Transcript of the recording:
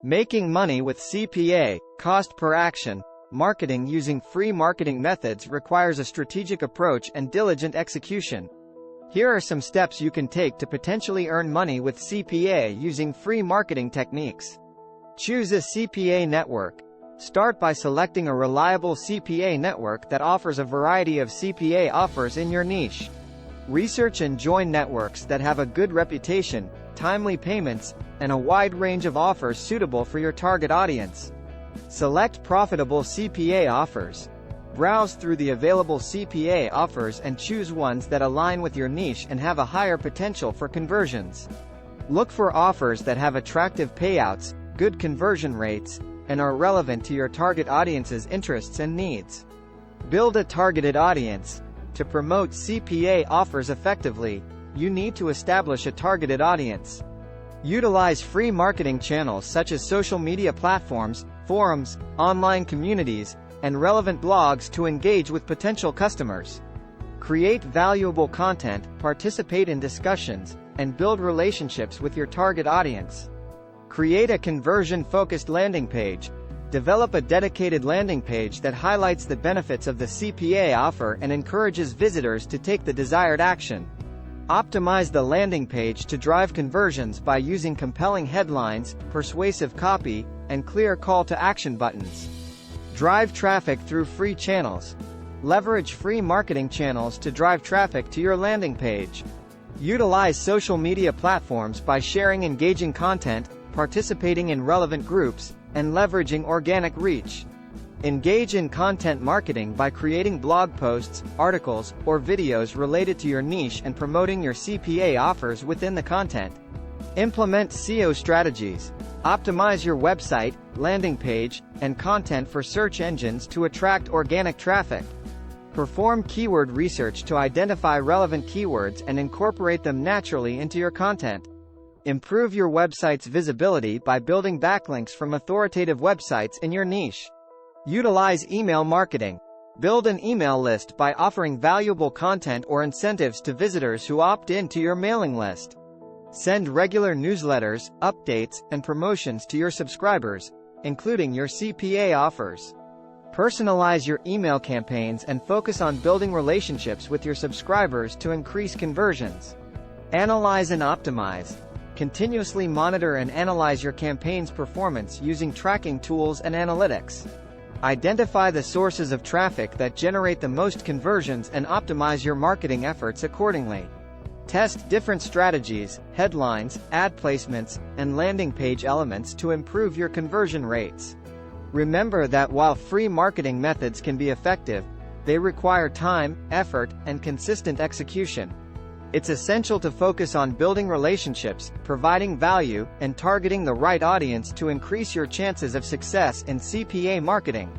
Making money with CPA, cost per action. Marketing using free marketing methods requires a strategic approach and diligent execution. Here are some steps you can take to potentially earn money with CPA using free marketing techniques. Choose a CPA network. Start by selecting a reliable CPA network that offers a variety of CPA offers in your niche. Research and join networks that have a good reputation, timely payments, and a wide range of offers suitable for your target audience. Select profitable CPA offers. Browse through the available CPA offers and choose ones that align with your niche and have a higher potential for conversions. Look for offers that have attractive payouts, good conversion rates, and are relevant to your target audience's interests and needs. Build a targeted audience. To promote CPA offers effectively, you need to establish a targeted audience. Utilize free marketing channels such as social media platforms, forums, online communities, and relevant blogs to engage with potential customers. Create valuable content, participate in discussions, and build relationships with your target audience. Create a conversion-focused landing page. Develop a dedicated landing page that highlights the benefits of the CPA offer and encourages visitors to take the desired action. Optimize the landing page to drive conversions by using compelling headlines, persuasive copy, and clear call-to-action buttons. Drive traffic through free channels. Leverage free marketing channels to drive traffic to your landing page. Utilize social media platforms by sharing engaging content, participating in relevant groups, and leveraging organic reach. Engage in content marketing by creating blog posts, articles, or videos related to your niche and promoting your CPA offers within the content. Implement SEO strategies. Optimize your website, landing page, and content for search engines to attract organic traffic. Perform keyword research to identify relevant keywords and incorporate them naturally into your content. Improve your website's visibility by building backlinks from authoritative websites in your niche. Utilize email marketing. Build an email list by offering valuable content or incentives to visitors who opt in to your mailing list. Send regular newsletters, updates, and promotions to your subscribers, including your CPA offers. Personalize your email campaigns and focus on building relationships with your subscribers to increase conversions. Analyze and optimize. Continuously monitor and analyze your campaign's performance using tracking tools and analytics. Identify the sources of traffic that generate the most conversions and optimize your marketing efforts accordingly. Test different strategies, headlines, ad placements, and landing page elements to improve your conversion rates. Remember that while free marketing methods can be effective, they require time, effort, and consistent execution. It's essential to focus on building relationships, providing value, and targeting the right audience to increase your chances of success in CPA marketing.